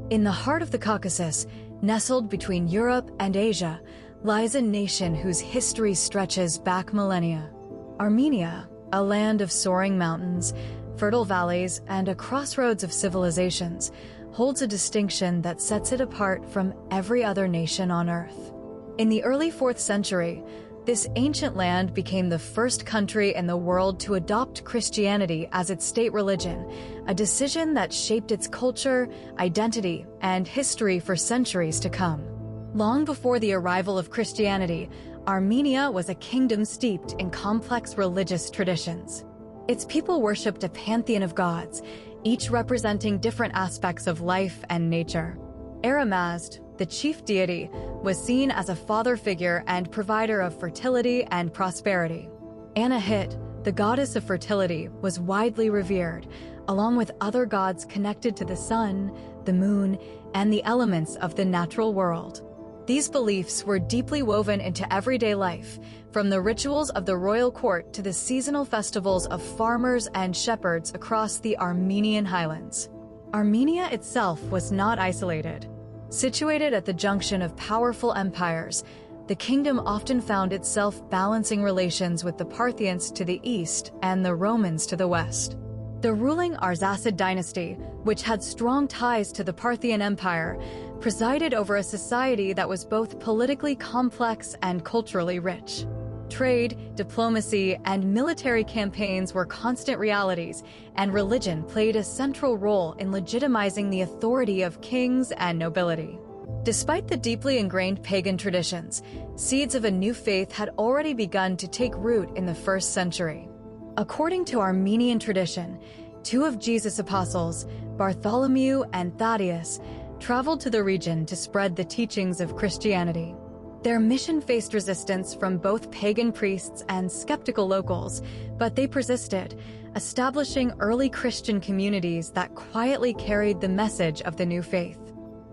In the heart of the Caucasus, nestled between Europe and Asia, lies a nation whose history stretches back millennia. Armenia, a land of soaring mountains, fertile valleys, and a crossroads of civilizations, holds a distinction that sets it apart from every other nation on earth. In the early 4th century, this ancient land became the first country in the world to adopt Christianity as its state religion, a decision that shaped its culture, identity, and history for centuries to come. Long before the arrival of Christianity, Armenia was a kingdom steeped in complex religious traditions. Its people worshipped a pantheon of gods, each representing different aspects of life and nature. Aramazd, the chief deity, was seen as a father figure and provider of fertility and prosperity. Anahit, the goddess of fertility, was widely revered, along with other gods connected to the sun, the moon, and the elements of the natural world. These beliefs were deeply woven into everyday life, from the rituals of the royal court to the seasonal festivals of farmers and shepherds across the Armenian highlands. Armenia itself was not isolated. Situated at the junction of powerful empires, the kingdom often found itself balancing relations with the Parthians to the east and the Romans to the west. The ruling Arsacid dynasty, which had strong ties to the Parthian Empire, presided over a society that was both politically complex and culturally rich. Trade, diplomacy, and military campaigns were constant realities, and religion played a central role in legitimizing the authority of kings and nobility. Despite the deeply ingrained pagan traditions, seeds of a new faith had already begun to take root in the 1st century. According to Armenian tradition, 2 of Jesus' apostles, Bartholomew and Thaddeus, traveled to the region to spread the teachings of Christianity. Their mission faced resistance from both pagan priests and skeptical locals, but they persisted, establishing early Christian communities that quietly carried the message of the new faith.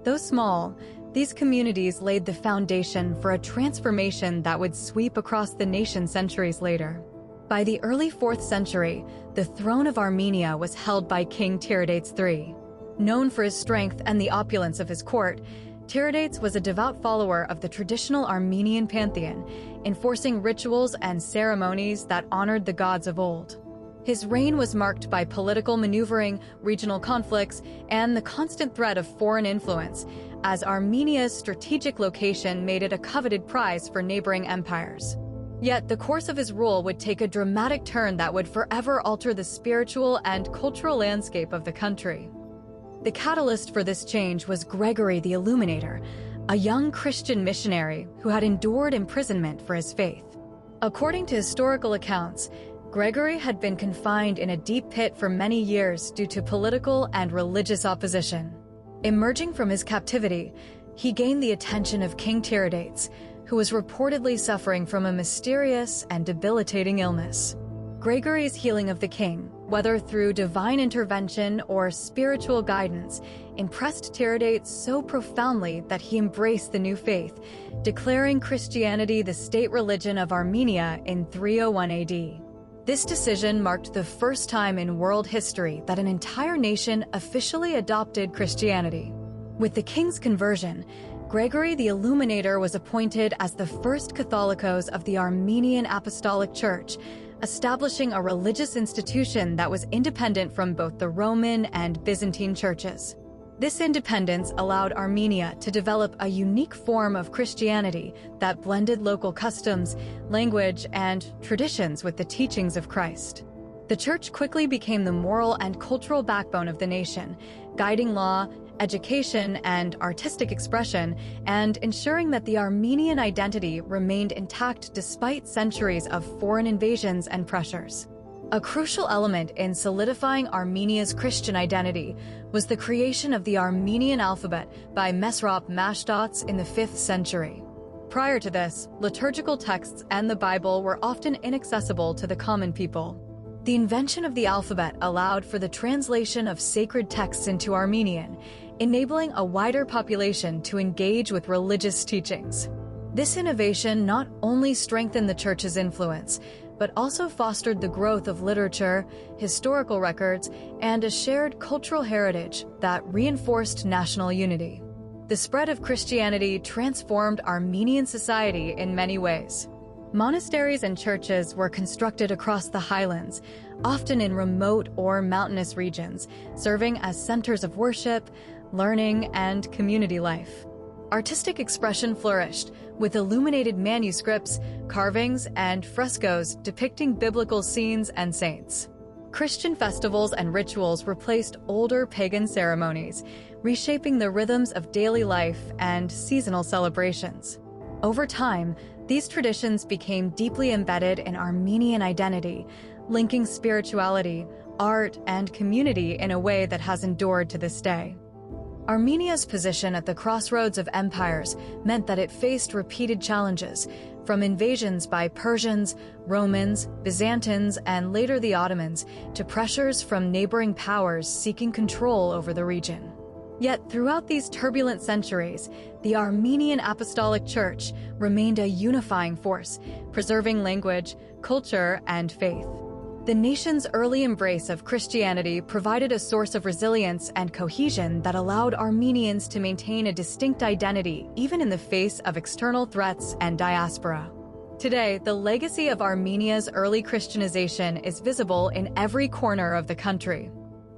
Though small, these communities laid the foundation for a transformation that would sweep across the nation centuries later. By the early 4th century, the throne of Armenia was held by King Tiridates III. Known for his strength and the opulence of his court, Tiridates was a devout follower of the traditional Armenian pantheon, enforcing rituals and ceremonies that honored the gods of old. His reign was marked by political maneuvering, regional conflicts, and the constant threat of foreign influence, as Armenia's strategic location made it a coveted prize for neighboring empires. Yet the course of his rule would take a dramatic turn that would forever alter the spiritual and cultural landscape of the country. The catalyst for this change was Gregory the Illuminator, a young Christian missionary who had endured imprisonment for his faith. According to historical accounts, Gregory had been confined in a deep pit for many years due to political and religious opposition. Emerging from his captivity, he gained the attention of King Tiridates, who was reportedly suffering from a mysterious and debilitating illness. Gregory's healing of the king, whether through divine intervention or spiritual guidance, impressed Tiridates so profoundly that he embraced the new faith, declaring Christianity the state religion of Armenia in 301 AD. This decision marked the first time in world history that an entire nation officially adopted Christianity. With the king's conversion, Gregory the Illuminator was appointed as the first Catholicos of the Armenian Apostolic Church, establishing a religious institution that was independent from both the Roman and Byzantine churches. This independence allowed Armenia to develop a unique form of Christianity that blended local customs, language, and traditions with the teachings of Christ. The church quickly became the moral and cultural backbone of the nation, guiding law, education, and artistic expression, and ensuring that the Armenian identity remained intact despite centuries of foreign invasions and pressures. A crucial element in solidifying Armenia's Christian identity was the creation of the Armenian alphabet by Mesrop Mashtots in the 5th century. Prior to this, liturgical texts and the Bible were often inaccessible to the common people. The invention of the alphabet allowed for the translation of sacred texts into Armenian, enabling a wider population to engage with religious teachings. This innovation not only strengthened the church's influence, but also fostered the growth of literature, historical records, and a shared cultural heritage that reinforced national unity. The spread of Christianity transformed Armenian society in many ways. Monasteries and churches were constructed across the highlands, often in remote or mountainous regions, serving as centers of worship, learning, and community life. Artistic expression flourished, with illuminated manuscripts, carvings, and frescoes depicting biblical scenes and saints. Christian festivals and rituals replaced older pagan ceremonies, reshaping the rhythms of daily life and seasonal celebrations. Over time, these traditions became deeply embedded in Armenian identity, linking spirituality, art, and community in a way that has endured to this day. Armenia's position at the crossroads of empires meant that it faced repeated challenges, from invasions by Persians, Romans, Byzantines, and later the Ottomans, to pressures from neighboring powers seeking control over the region. Yet throughout these turbulent centuries, the Armenian Apostolic Church remained a unifying force, preserving language, culture, and faith. The nation's early embrace of Christianity provided a source of resilience and cohesion that allowed Armenians to maintain a distinct identity even in the face of external threats and diaspora. Today, the legacy of Armenia's early Christianization is visible in every corner of the country.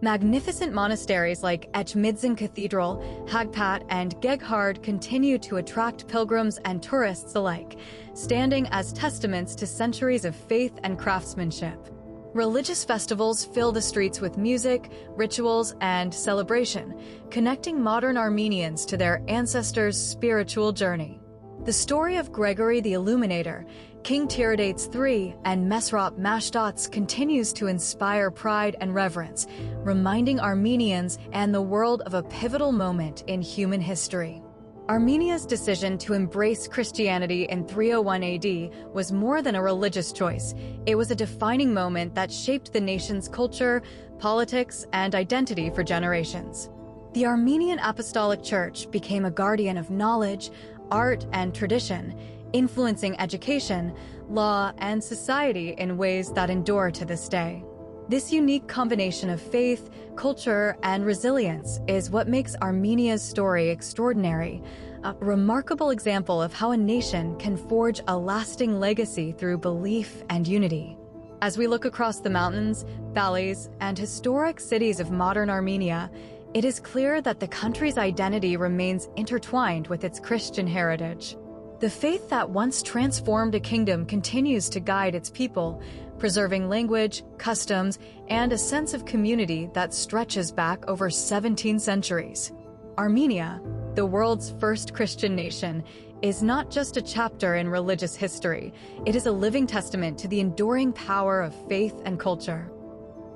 Magnificent monasteries like Echmidzin Cathedral, Hagpat, and Geghard continue to attract pilgrims and tourists alike, standing as testaments to centuries of faith and craftsmanship. Religious festivals fill the streets with music, rituals, and celebration, connecting modern Armenians to their ancestors' spiritual journey. The story of Gregory the Illuminator, King Tiridates III, and Mesrop Mashtots continues to inspire pride and reverence, reminding Armenians and the world of a pivotal moment in human history. Armenia's decision to embrace Christianity in 301 AD was more than a religious choice. It was a defining moment that shaped the nation's culture, politics, and identity for generations. The Armenian Apostolic Church became a guardian of knowledge, art, and tradition, influencing education, law, and society in ways that endure to this day. This unique combination of faith, culture, and resilience is what makes Armenia's story extraordinary, a remarkable example of how a nation can forge a lasting legacy through belief and unity. As we look across the mountains, valleys, and historic cities of modern Armenia, it is clear that the country's identity remains intertwined with its Christian heritage. The faith that once transformed a kingdom continues to guide its people, preserving language, customs, and a sense of community that stretches back over 17 centuries. Armenia, the world's first Christian nation, is not just a chapter in religious history. It is a living testament to the enduring power of faith and culture.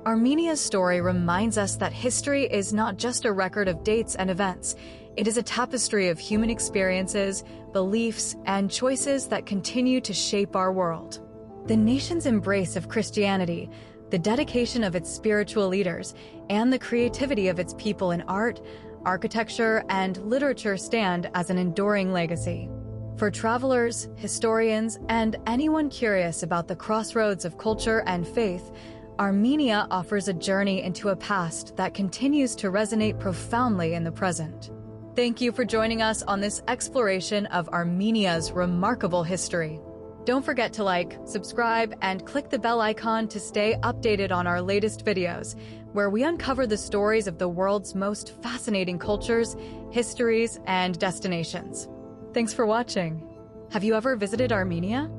Armenia's story reminds us that history is not just a record of dates and events. It is a tapestry of human experiences, beliefs, and choices that continue to shape our world. The nation's embrace of Christianity, the dedication of its spiritual leaders, and the creativity of its people in art, architecture, and literature stand as an enduring legacy. For travelers, historians, and anyone curious about the crossroads of culture and faith, Armenia offers a journey into a past that continues to resonate profoundly in the present. Thank you for joining us on this exploration of Armenia's remarkable history. Don't forget to like, subscribe, and click the bell icon to stay updated on our latest videos, where we uncover the stories of the world's most fascinating cultures, histories, and destinations. Thanks for watching. Have you ever visited Armenia?